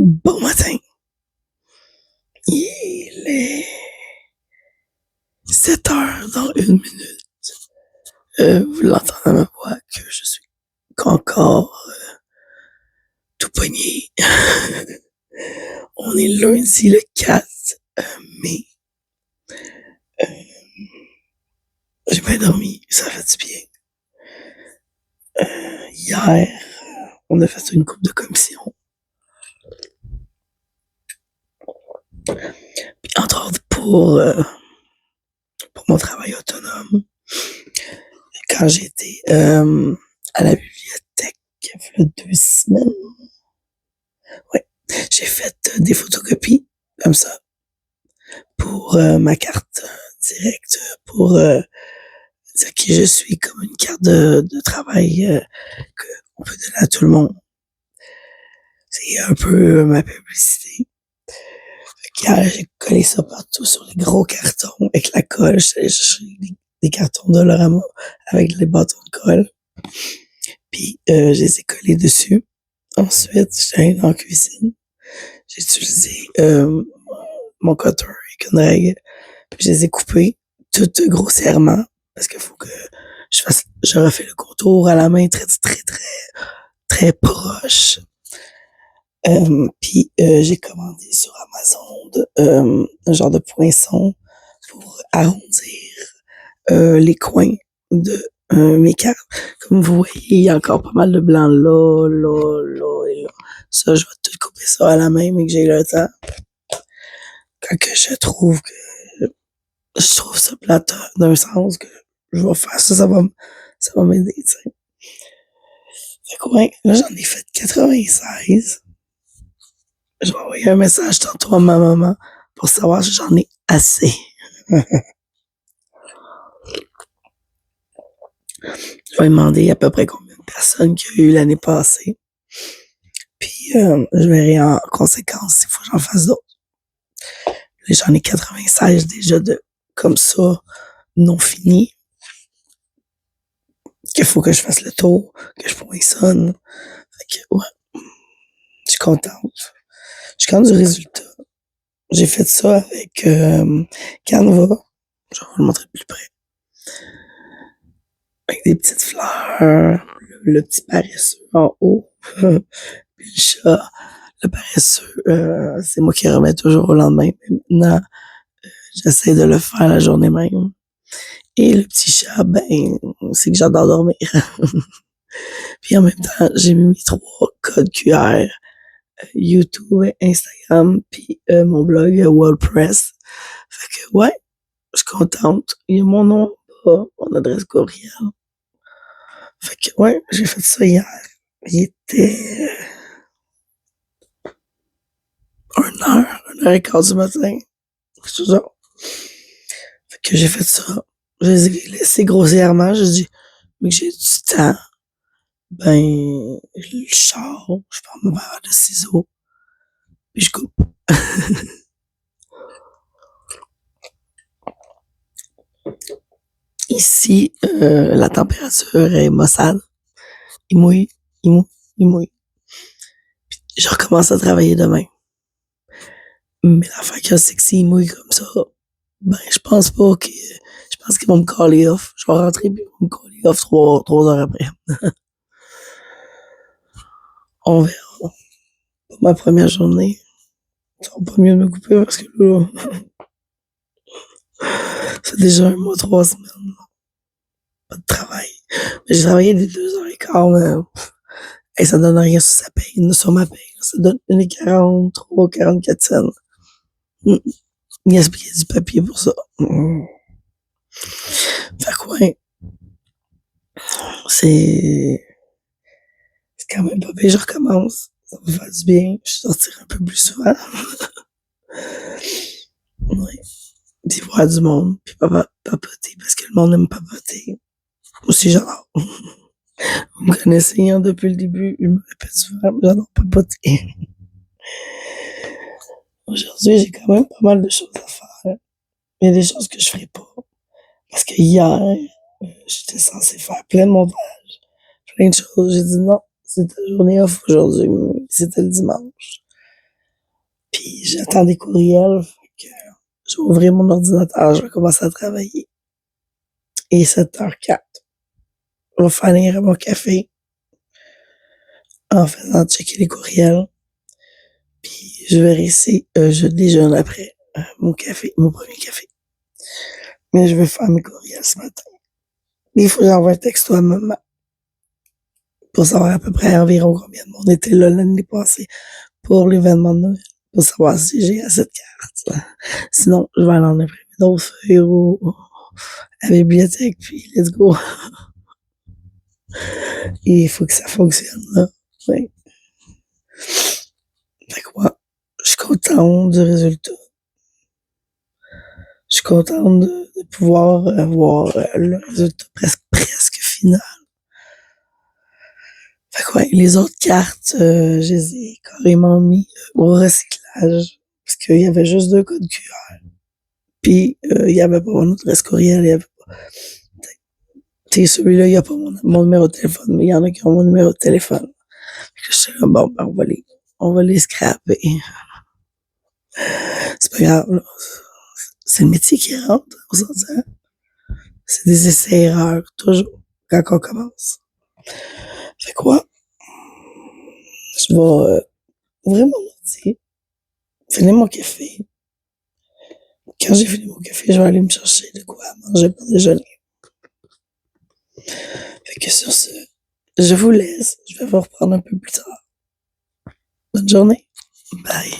Bon matin, il est 7 heures dans 1 minute. Vous l'entendez à ma voix que je suis encore tout pogné. On est lundi le 4 mai. Euh, j'ai bien dormi, ça fait du bien. Hier, on a fait une coupe de commission. Puis entre autres pour mon travail autonome. Quand j'étais à la bibliothèque, il y a 2 semaines, ouais, j'ai fait des photocopies comme ça pour ma carte directe, pour dire qui je suis, comme une carte de travail qu'on peut donner à tout le monde. C'est un peu ma publicité. J'ai collé ça partout sur les gros cartons avec la colle. J'allais chercher des cartons de Dollarama avec les bâtons de colle. Puis je les ai collés dessus. Ensuite, j'étais allé dans la cuisine. J'ai utilisé mon cutter avec une règle. Puis je les ai coupés tout grossièrement parce qu'il faut que je refais le contour à la main très proche. Puis j'ai commandé sur Amazon un genre de poinçon pour arrondir les coins de mes cartes. Comme vous voyez, il y a encore pas mal de blanc là et là. Ça, je vais tout couper ça à la main, mais que j'ai le temps. Quand que je trouve ça plate d'un sens que je vais faire ça, ça va m'aider, tu sais. Fait que ouais, là, j'en ai fait 96. Je vais envoyer un message tantôt à ma maman pour savoir si j'en ai assez. Je vais demander à peu près combien de personnes qu'il y a eu l'année passée. Puis, je verrai en conséquence s'il faut que j'en fasse d'autres. Là, j'en ai 96 déjà comme ça, non fini. Qu'il faut que je fasse le tour, que je poinçonne. Fait que, ouais, je suis contente. Je suis contente du résultat. J'ai fait ça avec Canva. Je vais vous le montrer de plus près. Avec des petites fleurs, le petit paresseux en haut, puis le chat. Le paresseux, c'est moi qui remets toujours au lendemain. Mais maintenant, j'essaie de le faire la journée même. Et le petit chat, ben, c'est que j'adore dormir. Puis en même temps, j'ai mis mes 3 codes QR, YouTube, Instagram, puis mon blog WordPress. Fait que ouais, je suis contente. Il y a mon nom, pas mon adresse courriel. Fait que ouais, j'ai fait ça hier. Il était 1h du matin. C'est ça. Fait que j'ai fait ça. Je les ai laissés grossièrement. J'ai dit, mais que j'ai du temps. Ben, je sors, je prends ma paire de ciseaux, puis je coupe. Ici, la température est maussade. Il mouille, il mouille, il mouille. Puis je recommence à travailler demain. Mais l'affaire qu'il y a, c'est que s'il mouille comme ça, ben, je pense qu'ils vont me caller off. Je vais rentrer puis ils vont me caller off 3 heures après. On verra. Pour ma première journée, ça va pas mieux de me couper parce que là, c'est déjà 1 mois, 3 semaines. Pas de travail. Mais j'ai travaillé des 2h15, mais hey, ça donne rien sur ma paye. Ça donne 1,43, 44 cents. Gaspiller du papier pour ça. Fait que ouais, c'est quand même pas pire. Je recommence. Ça va faire du bien. Je sortirai un peu plus souvent. Ouais. Puis voir du monde. Puis papoter parce que le monde aime papoter. Aussi, j'adore. Vous me connaissez, hein, depuis le début. Je me répète souvent, mais j'adore papoter. Aujourd'hui, j'ai quand même pas mal de choses à faire. Il y a des choses que je ferai pas. Parce que hier, j'étais censé faire plein de montage, plein de choses. J'ai dit non, c'était la journée off aujourd'hui. C'était le dimanche. puis j'attends des courriels, fait que je vais ouvrir mon ordinateur, je vais commencer à travailler. Et 7h04, je vais finir mon café en faisant checker les courriels, puis je verrai si je déjeune après mon café, mon premier café. Mais je vais faire mes courriels ce matin. Il faut que j'envoie un texto à maman pour savoir à peu près environ combien de monde était là l'année passée pour l'événement de Noël, pour savoir si j'ai assez de cartes. Sinon, je vais aller en imprimer d'autres feuilles à la bibliothèque, puis let's go. Et il faut que ça fonctionne, là. Ouais. Fait que ouais, je suis contente du résultat. Je suis contente de pouvoir voir le résultat presque final. Fait que ouais, les autres cartes, je les ai carrément mis au recyclage. Parce qu'il y avait juste 2 codes QR. Puis il y avait pas mon adresse courriel, il y avait pas. Tu sais, celui-là, il y a pas mon numéro de téléphone, mais il y en a qui ont mon numéro de téléphone. Fait que j'étais comme, bon, ben, on va les scraper. C'est pas grave, là. C'est le métier qui rentre, on s'entend. C'est des essais-erreurs, toujours, quand on commence. Fait quoi? Je vais ouvrir mon ordi, finir mon café. Quand j'ai fini mon café, je vais aller me chercher de quoi manger pour déjeuner. Fait que sur ce, je vous laisse. Je vais vous reprendre un peu plus tard. Bonne journée. Bye.